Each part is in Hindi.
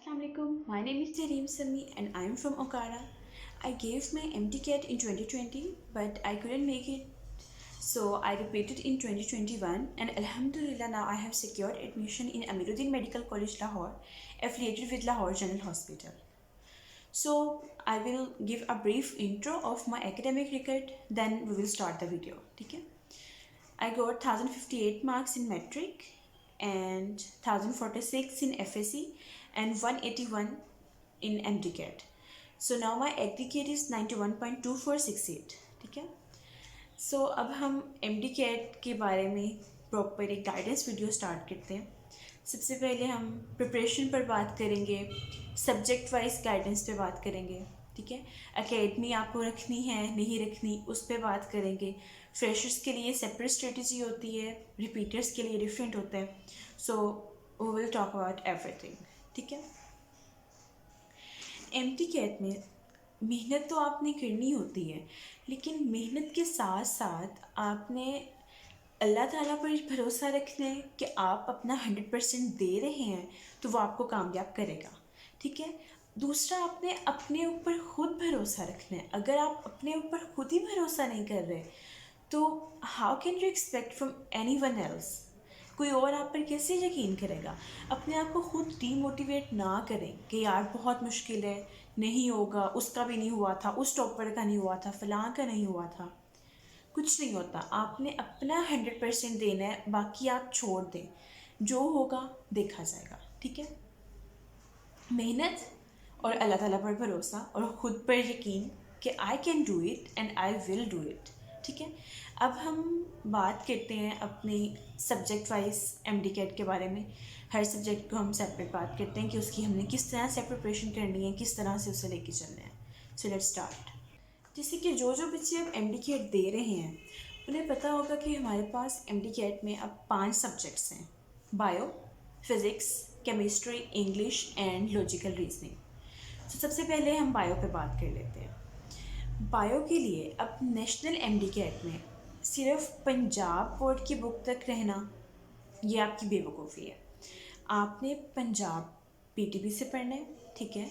Assalamualaikum. My name is Tareem Sami and I am from Okara. I gave my MTCAT in 2020 but I couldn't make it, so I repeated in 2021 and Alhamdulillah now I have secured admission in Amiruddin Medical College Lahore, affiliated with Lahore General Hospital. So I will give a brief intro of my academic record, then we will start the video. Okay? I got 1058 marks in metric and 1046 in FSC and 181 in MDCAT. So now my aggregate is 91.2468. ठीक है. So अब हम MDCAT के बारे में प्रॉपर एक गाइडेंस वीडियो स्टार्ट करते हैं. सबसे पहले हम प्रिपरेशन पर बात करेंगे, सब्जेक्ट वाइज गाइडेंस पे बात करेंगे. ठीक है. एकेडमी आपको रखनी है नहीं रखनी उस पर बात करेंगे. फ्रेशर्स के लिए सेपरेट स्ट्रेटजी होती है, रिपीटर्स के लिए डिफरेंट होता है. So we will talk about everything. ठीक है. MTCAT में मेहनत तो आपने करनी होती है, लेकिन मेहनत के साथ साथ आपने अल्लाह ताला पर भरोसा रखना है कि आप अपना 100% दे रहे हैं तो वो आपको कामयाब करेगा. ठीक है. दूसरा, आपने अपने ऊपर खुद भरोसा रखना है. अगर आप अपने ऊपर खुद ही भरोसा नहीं कर रहे तो how can you expect from any one else. कोई और आप पर कैसे यकीन करेगा. अपने आप को खुद डीमोटिवेट ना करें कि यार बहुत मुश्किल है, नहीं होगा, उसका भी नहीं हुआ था, उस टॉपर का नहीं हुआ था, फलां का नहीं हुआ था. कुछ नहीं होता. आपने अपना 100% देना है, बाकी आप छोड़ दें, जो होगा देखा जाएगा. ठीक है. मेहनत और अल्लाह ताला पर भरोसा और ख़ुद पर यकीन कि I can do it and I will do it. ठीक है. अब हम बात करते हैं अपनी सब्जेक्ट वाइज MDCAT के बारे में. हर सब्जेक्ट को हम सेपरेट बात करते हैं कि उसकी हमने किस तरह से प्रिपरेशन करनी है, किस तरह से उसे लेके चलना है. So let's start. जैसे कि जो बच्चे अब MDCAT दे रहे हैं उन्हें पता होगा कि हमारे पास MDCAT में अब 5 सब्जेक्ट्स हैं: bio, physics, chemistry, English and logical reasoning. तो सबसे पहले हम बायो पे बात कर लेते हैं. बायो के लिए अब नेशनल MDCAT में सिर्फ पंजाब बोर्ड की बुक तक रहना ये आपकी बेवकूफ़ी है. आपने पंजाब PTB से पढ़ना है. ठीक है.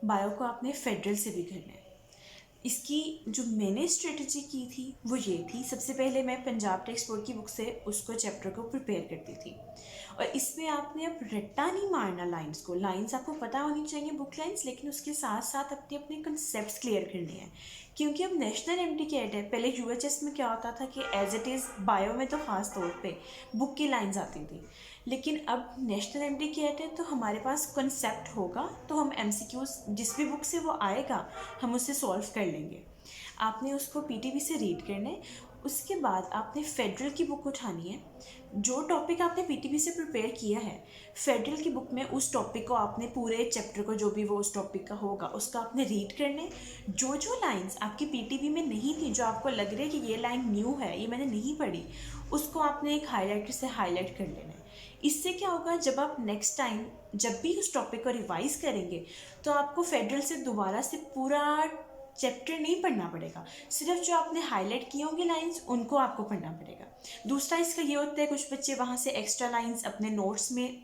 बायो को आपने फेडरल से भी करना है. इसकी जो मैंने स्ट्रेटजी की थी वो ये थी, सबसे पहले मैं पंजाब टेक्स्ट बोर्ड की बुक से उसको चैप्टर को प्रिपेयर करती थी. और इसमें आपने अब रट्टा नहीं मारना लाइंस को. लाइंस आपको पता होनी चाहिए, बुक लाइंस, लेकिन उसके साथ साथ अपने अपने कंसेप्ट क्लियर करने हैं. क्योंकि अब नेशनल MDCAT है. पहले UHS में क्या होता था कि एज इट इज़ बायो में तो ख़ास तौर पे बुक की लाइंस आती थी, लेकिन अब नेशनल MDCAT है तो हमारे पास कंसेप्ट होगा तो हम MCQs जिस भी बुक से वो आएगा हम उससे सॉल्व कर लेंगे. आपने उसको PTB से रीड करना है. उसके बाद आपने फेडरल की बुक उठानी है. जो टॉपिक आपने PTB से प्रिपेयर किया है, फेडरल की बुक में उस टॉपिक को आपने पूरे चैप्टर को जो भी वो उस टॉपिक का होगा उसका आपने रीड करना है. जो लाइंस आपकी PTB में नहीं थी, जो आपको लग रहा है कि ये लाइन न्यू है, ये मैंने नहीं पढ़ी, उसको आपने एक हाईलाइटर से हाईलाइट कर लेना है. इससे क्या होगा, जब आप नेक्स्ट टाइम जब भी उस टॉपिक को रिवाइज करेंगे तो आपको फेडरल से दोबारा से पूरा चैप्टर नहीं पढ़ना पड़ेगा. सिर्फ जो आपने हाईलाइट किए होंगे लाइंस उनको आपको पढ़ना पड़ेगा. दूसरा इसका ये होता है, कुछ बच्चे वहाँ से एक्स्ट्रा लाइंस अपने नोट्स में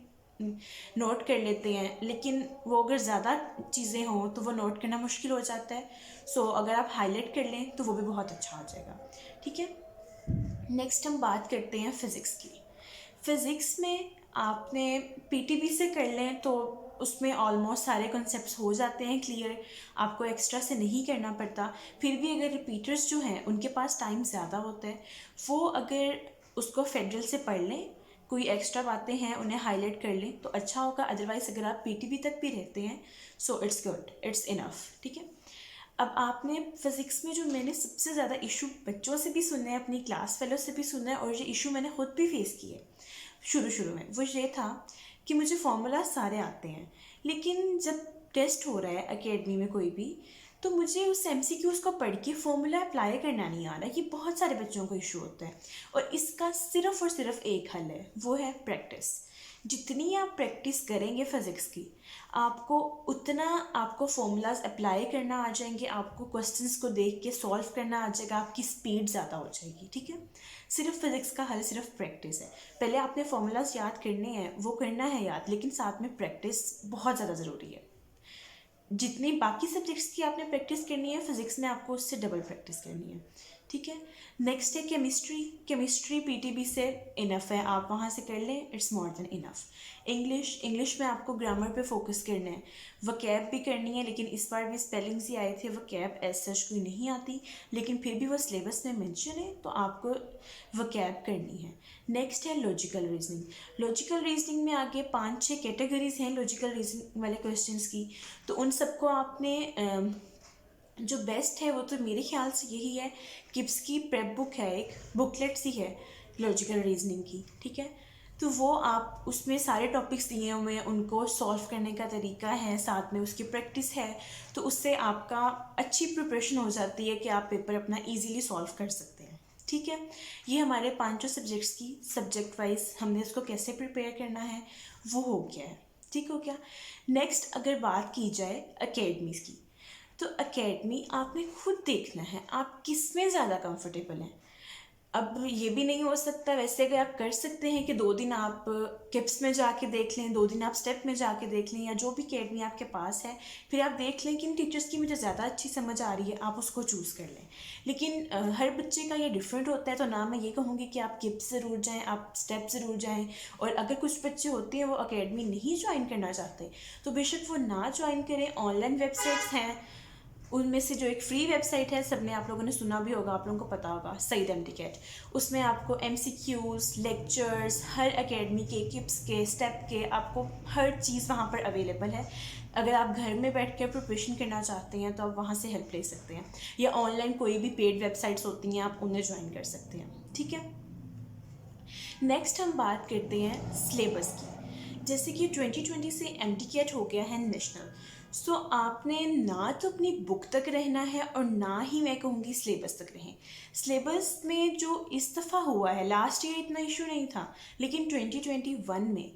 नोट कर लेते हैं, लेकिन वो अगर ज़्यादा चीज़ें हों तो वो नोट करना मुश्किल हो जाता है. सो अगर आप हाईलाइट कर लें तो वो भी बहुत अच्छा हो जाएगा. ठीक है. नेक्स्ट हम बात करते हैं फ़िज़िक्स की. फ़िज़िक्स में आपने PTB से कर लें तो उसमें ऑलमोस्ट सारे कॉन्सेप्ट्स हो जाते हैं क्लियर, आपको एक्स्ट्रा से नहीं करना पड़ता. फिर भी अगर रिपीटर्स जो हैं उनके पास टाइम ज़्यादा होता है, वो अगर उसको फेडरल से पढ़ लें, कोई एक्स्ट्रा बातें हैं उन्हें हाईलाइट कर लें तो अच्छा होगा. अदरवाइज़ अगर आप PTB तक भी रहते हैं so it's good, it's enough. ठीक है. अब आपने फ़िज़िक्स में जो मैंने सबसे ज़्यादा इशू बच्चों से भी सुना है, अपनी क्लास फेलो से भी सुना है, और ये इशू मैंने खुद भी फेस किए शुरू में, वो ये था कि मुझे फार्मूला सारे आते हैं, लेकिन जब टेस्ट हो रहा है एकेडमी में कोई भी, तो मुझे उस MCQs को पढ़ के फार्मूला अप्लाई करना नहीं आ रहा. ये बहुत सारे बच्चों को इशू होता है और इसका सिर्फ़ और सिर्फ एक हल है, वो है प्रैक्टिस. जितनी आप प्रैक्टिस करेंगे फिज़िक्स की, आपको उतना आपको फॉर्मूलाज अप्लाई करना आ जाएंगे, आपको क्वेश्चंस को देख के सॉल्व करना आ जाएगा, आपकी स्पीड ज़्यादा हो जाएगी। ठीक है, सिर्फ फिज़िक्स का हल सिर्फ प्रैक्टिस है। पहले आपने फॉर्मूलाज याद करने हैं, वो करना है याद, लेकिन साथ में प्रैक्टिस बहुत ज़्यादा ज़रूरी है। जितनी बाकी सब्जेक्ट्स की आपने प्रैक्टिस करनी है, फिज़िक्स में आपको उससे डबल प्रैक्टिस करनी है। ठीक है, नेक्स्ट है केमिस्ट्री। केमिस्ट्री पीटीबी से इनफ है, आप वहाँ से कर लें, it's more than enough. English में आपको ग्रामर पे फोकस करना है, वकैब भी करनी है, लेकिन इस बार भी स्पेलिंग्स ही आए थे, वकैब एज सच कोई नहीं आती, लेकिन फिर भी वो सिलेबस में मेंशन है, तो आपको वकैब करनी है। नेक्स्ट है लॉजिकल रीजनिंग। लॉजिकल रीजनिंग में आगे 5-6 कैटेगरीज हैं लॉजिकल रीजनिंग वाले क्वेश्चंस की, तो उन सबको आपने जो बेस्ट है वो तो मेरे ख्याल से यही है, किप्स की प्रेप बुक है, एक बुकलेट सी है लॉजिकल रीजनिंग की। ठीक है, तो वो आप उसमें सारे टॉपिक्स दिए हुए हैं, उनको सॉल्व करने का तरीका है, साथ में उसकी प्रैक्टिस है, तो उससे आपका अच्छी प्रिपरेशन हो जाती है कि आप पेपर अपना ईजीली सॉल्व कर सकते हैं। ठीक है, ये हमारे 5 सब्जेक्ट्स की सब्जेक्ट वाइज हमने इसको कैसे प्रिपेयर करना है वो हो गया है। ठीक हो गया। नेक्स्ट अगर बात की जाए अकेडमीज़ की, तो एकेडमी आपने खुद देखना है आप किस में ज़्यादा कंफर्टेबल हैं। अब ये भी नहीं हो सकता, वैसे अगर आप कर सकते हैं कि 2 दिन आप किप्स में जाके देख लें, 2 दिन आप स्टेप में जाके देख लें, या जो भी अकेडमी आपके पास है, फिर आप देख लें कि इन टीचर्स की मुझे ज़्यादा अच्छी समझ आ रही है, आप उसको चूज़ कर लें। लेकिन हर बच्चे का ये डिफरेंट होता है, तो ना मैं ये कहूँगी कि आप किप्स ज़रूर जाएँ, आप स्टेप ज़रूर जाएँ। और अगर कुछ बच्चे होते हैं वो अकेडमी नहीं ज्वाइन करना चाहते, तो बेशक वो ना ज्वाइन करें। ऑनलाइन वेबसाइट्स हैं, उनमें से जो एक फ्री वेबसाइट है, सबने आप लोगों ने सुना भी होगा, आप लोगों को पता होगा, सईद एमटीकेट। उसमें आपको MCQs, लेक्चर्स, हर एकेडमी के, किप्स के, स्टेप के, आपको हर चीज़ वहाँ पर अवेलेबल है। अगर आप घर में बैठ कर प्रिपरेशन करना चाहते हैं तो आप वहाँ से हेल्प ले सकते हैं, या ऑनलाइन कोई भी पेड वेबसाइट्स होती हैं, आप उन्हें ज्वाइन कर सकते हैं। ठीक है, नेक्स्ट हम बात करते हैं सिलेबस की। जैसे कि 2020 से एमटीकेट हो गया है नेशनल, सो आपने ना तो अपनी बुक तक रहना है और ना ही मैं कहूँगी सिलेबस तक रहें। सिलेबस में जो इस दफ़ा हुआ है, लास्ट ईयर इतना इशू नहीं था, लेकिन 2021 में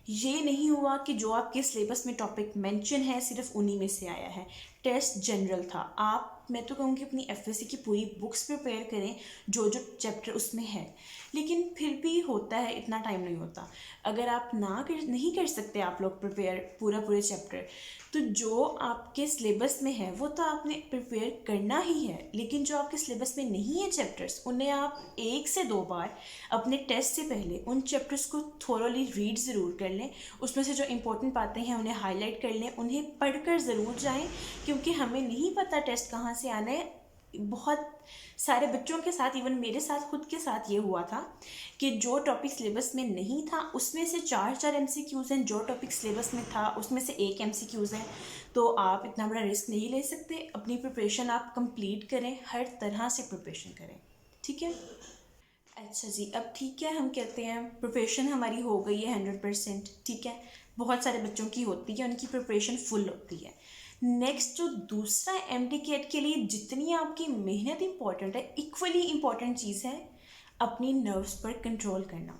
ये नहीं हुआ कि जो आपके सिलेबस में टॉपिक मेंशन है सिर्फ उन्हीं में से आया है। टेस्ट जनरल था। आप, मैं तो कहूँगी अपनी एफएससी की पूरी बुक्स प्रिपेयर करें, जो जो चैप्टर उसमें है, लेकिन फिर भी होता है, इतना टाइम नहीं होता। अगर आप नहीं कर सकते आप लोग प्रिपेयर पूरे चैप्टर, तो जो आपके सिलेबस में है वो तो आपने प्रिपेयर करना ही है, लेकिन जो आपके सिलेबस में नहीं है चैप्टर्स, उन्हें आप 1 से 2 बार अपने टेस्ट से पहले उन चैप्टर्स को थोरोली रीड ज़रूर कर लें। उसमें से जो इंपॉर्टेंट बातें हैं उन्हें हाईलाइट कर लें, उन्हें पढ़कर ज़रूर जाएं, क्योंकि हमें नहीं पता टेस्ट कहाँ से आना है। बहुत सारे बच्चों के साथ, इवन मेरे साथ खुद के साथ ये हुआ था कि जो टॉपिक सिलेबस में नहीं था उसमें से 4 MCQs हैं, जो टॉपिक सिलेबस में था उसमें से 1 MCQs हैं। तो आप इतना बड़ा रिस्क नहीं ले सकते, अपनी प्रिपरेशन आप कंप्लीट करें, हर तरह से प्रिपरेशन करें। ठीक है, अच्छा जी, अब ठीक है, हम कहते हैं प्रिपरेशन हमारी हो गई है 100%। ठीक है, बहुत सारे बच्चों की होती है, उनकी प्रिपरेशन फुल होती है। नेक्स्ट जो दूसरा एमटीकेट के लिए जितनी आपकी मेहनत इंपॉर्टेंट है, इक्वली इंपॉर्टेंट चीज़ है अपनी नर्व्स पर कंट्रोल करना।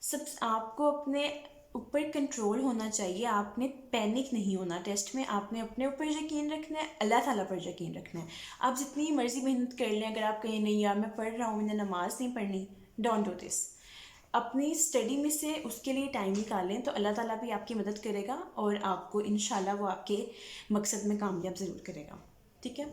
सब आपको अपने ऊपर कंट्रोल होना चाहिए, आपने पैनिक नहीं होना टेस्ट में, आपने अपने ऊपर यकीन रखना है, अल्लाह ताला पर यकीन रखना है। आप जितनी मर्ज़ी मेहनत कर लें, अगर आप कहें नहीं यार मैं पढ़ रहा हूँ, मैंने नमाज़ नहीं पढ़नी, डोंट डू दिस। अपनी स्टडी में से उसके लिए टाइम निकालें, तो अल्लाह ताला भी आपकी मदद करेगा और आपको इंशाल्लाह वो आपके मकसद में कामयाब ज़रूर करेगा। ठीक है,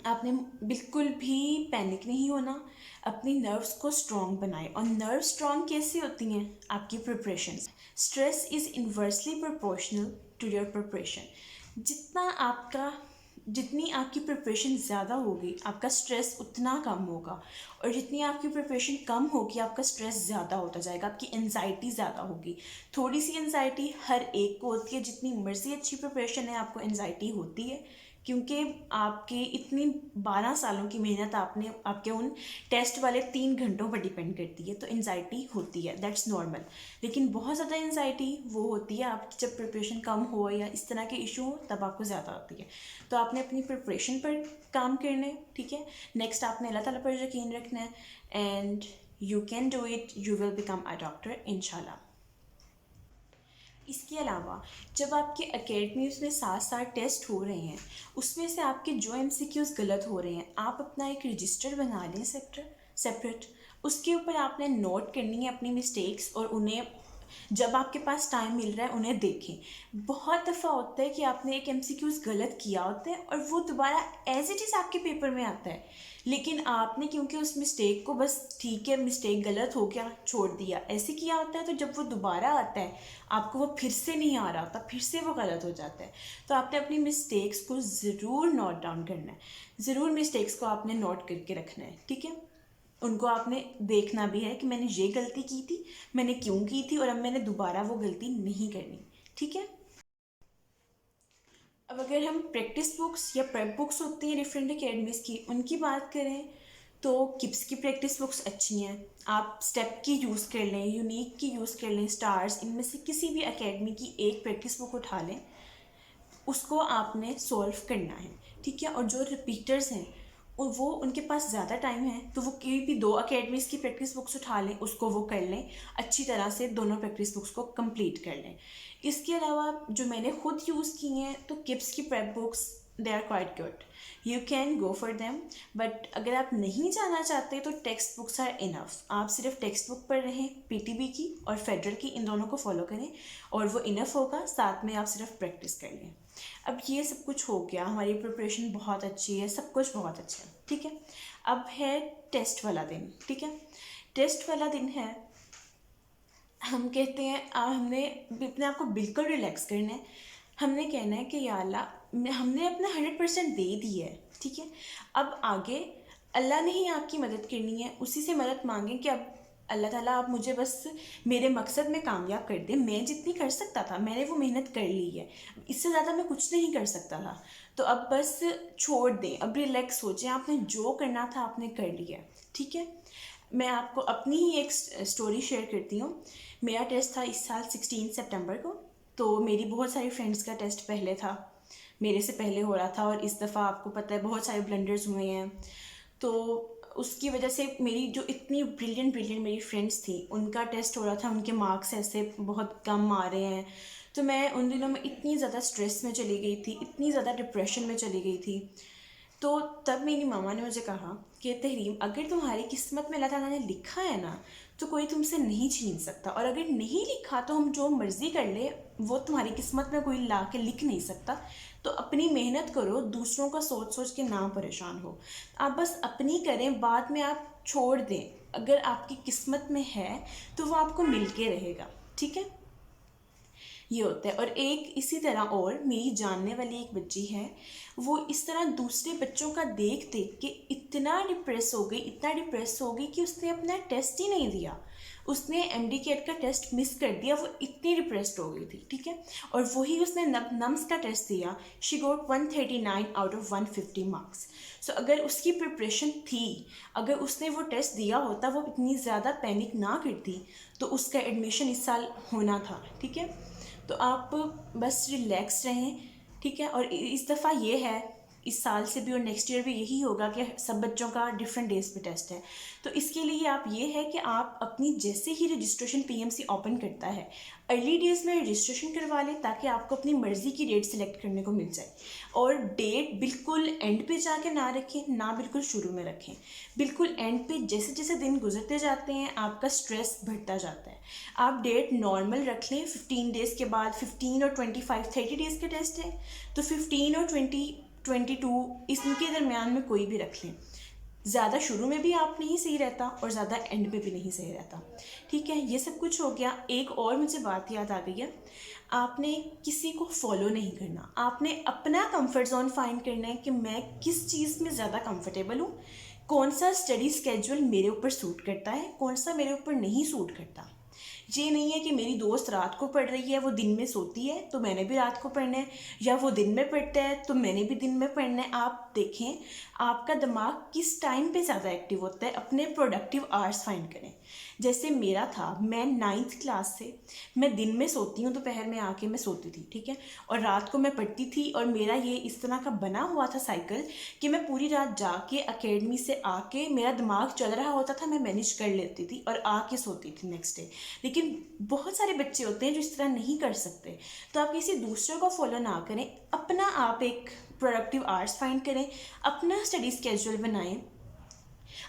आपने बिल्कुल भी पैनिक नहीं होना, अपनी नर्व्स को स्ट्रॉन्ग बनाए। और नर्व स्ट्रॉन्ग कैसे होती हैं? आपकी preparation. Stress is inversely proportional to your preparation. जितनी आपकी प्रिपरेशन ज़्यादा होगी, आपका स्ट्रेस उतना कम होगा, और जितनी आपकी प्रिपरेशन कम होगी, आपका स्ट्रेस ज़्यादा होता जाएगा, आपकी एनजाइटी ज़्यादा होगी। थोड़ी सी एनजाइटी हर एक को होती है, जितनी मर्ज़ी अच्छी प्रिपरेशन है आपको एनजाइटी होती है, क्योंकि आपके इतनी 12 सालों की मेहनत आपके उन टेस्ट वाले 3 घंटों पर डिपेंड करती है, तो एनजाइटी होती है, दैट्स नॉर्मल। लेकिन बहुत ज़्यादा एनजाइटी वो होती है आपकी जब प्रिपरेशन कम हो या इस तरह के इशू हो, तब आपको ज़्यादा होती है। तो आपने अपनी प्रिपरेशन पर काम करना है। ठीक है, नेक्स्ट आपने अल्लाह ताला पर यकीन रखना है, and you can do it, you will become a doctor इंशाल्लाह। इसके अलावा जब आपके एकेडमीज़ में साथ साथ टेस्ट हो रहे हैं, उसमें से आपके जो एमसीक्यूज़ गलत हो रहे हैं, आप अपना एक रजिस्टर बना लें सेपरेट। उसके ऊपर आपने नोट करनी है अपनी मिस्टेक्स, और उन्हें जब आपके पास टाइम मिल रहा है उन्हें देखें। बहुत दफ़ा होता है कि आपने एक एमसीक्यूज़ गलत किया होता है और वो दोबारा एज इट इज़ आपके पेपर में आता है, लेकिन आपने क्योंकि उस मिस्टेक को बस ठीक है मिस्टेक गलत हो गया छोड़ दिया, ऐसे किया होता है, तो जब वो दोबारा आता है आपको वो फिर से नहीं आ रहा होता, फिर से वो गलत हो जाता है। तो आपने अपनी मिस्टेक्स को ज़रूर नोट डाउन करना है, ज़रूर मिस्टेक्स को आपने नोट करके रखना है, ठीक है। उनको आपने देखना भी है कि मैंने ये गलती की थी, मैंने क्यों की थी, और अब मैंने दोबारा वो गलती नहीं करनी, ठीक है। अब अगर हम प्रैक्टिस बुक्स या प्रेप बुक्स होती हैं डिफरेंट एकेडमीज़ की, उनकी बात करें तो किप्स की प्रैक्टिस बुक्स अच्छी हैं। आप स्टेप की यूज़ कर लें, यूनिक की यूज़ कर लें, स्टार्स, इनमें से किसी भी एकेडमी की एक प्रैक्टिस बुक उठा लें, उसको आपने सॉल्व करना है, ठीक है। और जो रिपीटर्स हैं वो उनके पास ज़्यादा टाइम है, तो वो कोई भी दो अकेडमीज़ की प्रैक्टिस बुक्स उठा लें, उसको वो कर लें अच्छी तरह से, दोनों प्रैक्टिस बुक्स को कंप्लीट कर लें। इसके अलावा जो मैंने खुद यूज़ की हैं, तो किप्स की prep books, they are quite good, you can go for them. But अगर आप नहीं जाना चाहते तो टेक्स्ट बुक्स आर इनफ, आप सिर्फ टेक्स्ट बुक पढ़ रहे हैं, पीटीबी की और फेडरल की, इन दोनों को फॉलो करें और वो इनफ होगा, साथ में आप सिर्फ प्रैक्टिस कर लें। अब ये सब कुछ हो गया, हमारी प्रिपरेशन बहुत अच्छी है, सब कुछ बहुत अच्छा है, ठीक है। अब है टेस्ट वाला दिन, ठीक है। टेस्ट वाला दिन है, हम कहते हैं हमने अपने आप को बिल्कुल रिलैक्स करना है। हमने कहना है कि या अल्लाह हमने अपना 100% दे दिया है, ठीक है। अब आगे अल्लाह ने ही आपकी मदद करनी है, उसी से मदद मांगें कि अब अल्लाह ताला आप मुझे बस मेरे मकसद में कामयाब कर दें। मैं जितनी कर सकता था मैंने वो मेहनत कर ली है, इससे ज़्यादा मैं कुछ नहीं कर सकता था, तो अब बस छोड़ दें, अब रिलैक्स हो जाए, आपने जो करना था आपने कर लिया, ठीक है। मैं आपको अपनी ही एक स्टोरी शेयर करती हूँ। मेरा टेस्ट था इस साल 16 सितंबर को, तो मेरी बहुत सारी फ्रेंड्स का टेस्ट पहले था, मेरे से पहले हो रहा था, और इस दफ़ा आपको पता है बहुत सारे ब्लंडर्स हुए हैं, तो उसकी वजह से मेरी जो इतनी ब्रिलियंट मेरी फ्रेंड्स थी उनका टेस्ट हो रहा था, उनके मार्क्स ऐसे बहुत कम आ रहे हैं, तो मैं उन दिनों में इतनी ज़्यादा स्ट्रेस में चली गई थी, इतनी ज़्यादा डिप्रेशन में चली गई थी। तो तब मेरी मामा ने मुझे कहा कि तहरीम, अगर तुम्हारी किस्मत में अल्लाह ताला ने लिखा है ना, तो कोई तुमसे नहीं छीन सकता, और अगर नहीं लिखा तो हम जो मर्ज़ी कर ले, वो तुम्हारी किस्मत में कोई ला के लिख नहीं सकता। तो अपनी मेहनत करो, दूसरों का सोच सोच के ना परेशान हो, आप बस अपनी करें, बाद में आप छोड़ दें। अगर आपकी किस्मत में है तो वो आपको मिल के रहेगा, ठीक है। ये होता है। और एक इसी तरह और मेरी जानने वाली एक बच्ची है, वो इस तरह दूसरे बच्चों का देख देख के इतना डिप्रेस हो गई, इतना डिप्रेस हो गई कि उसने अपना टेस्ट ही नहीं दिया, उसने एमडी कैट का टेस्ट मिस कर दिया, वो इतनी डिप्रेस्ड हो गई थी, ठीक है। और वही उसने नम्स का टेस्ट दिया, she got 139 out of 150 marks. So अगर उसकी प्रिपरेशन थी, अगर उसने वो टेस्ट दिया होता, वो इतनी ज़्यादा पैनिक ना करती, तो उसका एडमिशन इस साल होना था, ठीक है। तो आप बस रिलैक्स रहें, ठीक है। और इस दफ़ा ये है, इस साल से भी और नेक्स्ट ईयर भी यही होगा कि सब बच्चों का डिफरेंट डेज पे टेस्ट है। तो इसके लिए आप ये है कि आप अपनी जैसे ही रजिस्ट्रेशन पीएमसी ओपन करता है, अर्ली डेज़ में रजिस्ट्रेशन करवा लें, ताकि आपको अपनी मर्ज़ी की डेट सेलेक्ट करने को मिल जाए। और डेट बिल्कुल एंड पे जाके ना रखें, ना बिल्कुल शुरू में रखें। बिल्कुल एंड पे जैसे जैसे दिन गुजरते जाते हैं आपका स्ट्रेस बढ़ता जाता है। आप डेट नॉर्मल रख लें, 15 डेज़ के बाद 15 और 25 30 डेज़ के टेस्ट हैं, तो 15 और 22 इनके दरमियान में कोई भी रख लें। ज़्यादा शुरू में भी आप नहीं सही रहता और ज़्यादा एंड पे भी नहीं सही रहता, ठीक है। ये सब कुछ हो गया। एक और मुझे बात याद आ गई है, आपने किसी को फॉलो नहीं करना, आपने अपना कंफर्ट जोन फाइंड करना है कि मैं किस चीज़ में ज़्यादा कंफर्टेबल हूँ, कौन सा स्टडी स्केड्यूल मेरे ऊपर सूट करता है, कौन सा मेरे ऊपर नहीं सूट करता। ये नहीं है कि मेरी दोस्त रात को पढ़ रही है, वो दिन में सोती है तो मैंने भी रात को पढ़ना है, या वो दिन में पढ़ता है तो मैंने भी दिन में पढ़ना है। आप देखें आपका दिमाग किस टाइम पे ज़्यादा एक्टिव होता है, अपने प्रोडक्टिव आवर्स फाइंड करें। जैसे मेरा था, मैं 9th क्लास से मैं दिन में सोती हूँ, दोपहर में आके मैं सोती थी, ठीक है, और रात को मैं पढ़ती थी। और मेरा ये इस तरह का बना हुआ था साइकिल कि मैं पूरी रात जाके एकेडमी से आके मेरा दिमाग चल रहा होता था, मैं मैनेज कर लेती थी और आके सोती थी नेक्स्ट डे। लेकिन लेकिन बहुत सारे बच्चे होते हैं जो इस तरह नहीं कर सकते। तो आप किसी दूसरे को फॉलो ना करें, अपना आप एक प्रोडक्टिव आवर्स फाइंड करें, अपना स्टडी स्केड्यूल बनाएं।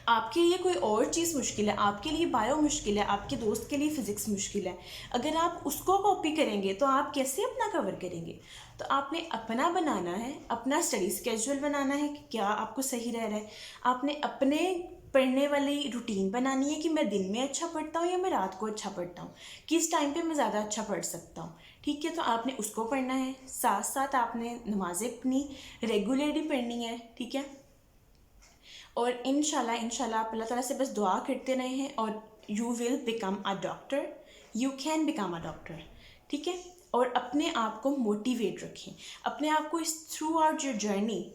आपके लिए कोई और चीज़ मुश्किल है, आपके लिए बायो मुश्किल है, आपके दोस्त के लिए फ़िज़िक्स मुश्किल है, अगर आप उसको कॉपी करेंगे तो आप कैसे अपना कवर करेंगे? तो आपने अपना बनाना है, अपना स्टडी स्केड्यूल बनाना है कि क्या आपको सही रह रहा है। आपने अपने पढ़ने वाली रूटीन बनानी है कि मैं दिन में अच्छा पढ़ता हूँ या मैं रात को अच्छा पढ़ता हूँ, किस टाइम पे मैं ज़्यादा अच्छा पढ़ सकता हूँ। ठीक है, तो आपने उसको पढ़ना है, साथ साथ आपने नमाज़ें अपनी रेगुलरली पढ़नी है। ठीक है, और इंशाल्लाह आप अल्लाह ताला से बस दुआ करते रहे हैं और you will become a doctor, you can become a doctor. ठीक है, और अपने आप को मोटिवेट रखें, अपने आप को इस थ्रू आउट योर जर्नी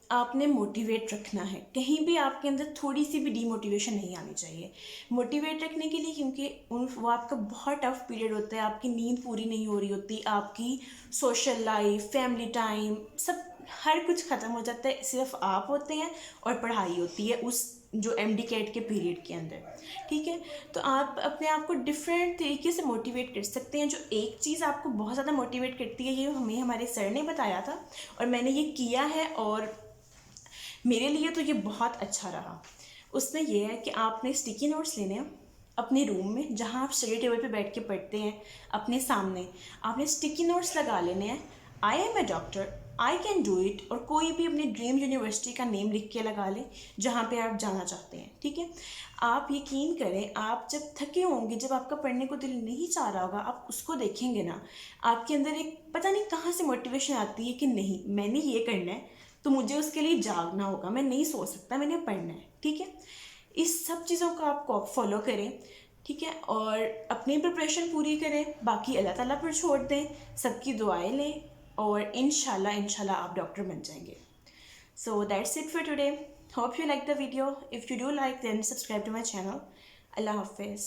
आपने मोटिवेट रखना है। कहीं भी आपके अंदर थोड़ी सी भी डीमोटिवेशन नहीं आनी चाहिए मोटिवेट रखने के लिए, क्योंकि वो आपका बहुत टफ पीरियड होता है, आपकी नींद पूरी नहीं हो रही होती, आपकी सोशल लाइफ, फैमिली टाइम, सब हर कुछ ख़त्म हो जाता है, सिर्फ आप होते हैं और पढ़ाई होती है उस जो MD कैट के पीरियड के अंदर। ठीक है, तो आप अपने आप को डिफरेंट तरीके से मोटिवेट कर सकते हैं। जो एक चीज़ आपको बहुत ज़्यादा मोटिवेट करती है, ये हमें हमारे सर ने बताया था और मैंने ये किया है और मेरे लिए तो ये बहुत अच्छा रहा। उसमें यह है कि आपने स्टिकी नोट्स लेने हैं अपने रूम में, जहाँ आप स्टडी टेबल पे बैठ के पढ़ते हैं, अपने सामने आपने स्टिकी नोट्स लगा लेने हैं। I am a doctor, I can do it, और कोई भी अपने ड्रीम यूनिवर्सिटी का नेम लिख के लगा लें जहाँ पे आप जाना चाहते हैं। ठीक है, आप यकीन करें, आप जब थके होंगे, जब आपका पढ़ने को दिल नहीं चाह रहा होगा, आप उसको देखेंगे ना, आपके अंदर एक पता नहीं कहाँ से मोटिवेशन आती है कि नहीं मैंने ये करना है, तो मुझे उसके लिए जागना होगा, मैं नहीं सो सकता, मैंने पढ़ना है। ठीक है, इस सब चीज़ों को आप फॉलो करें। ठीक है, और अपनी प्रिपरेशन पूरी करें, बाकी अल्लाह ताला पर छोड़ दें, सबकी दुआएं लें और इंशाल्लाह आप डॉक्टर बन जाएंगे। So that's it for today, hope you like the video, if you do like then subscribe to my channel. अल्लाह हाफिज़।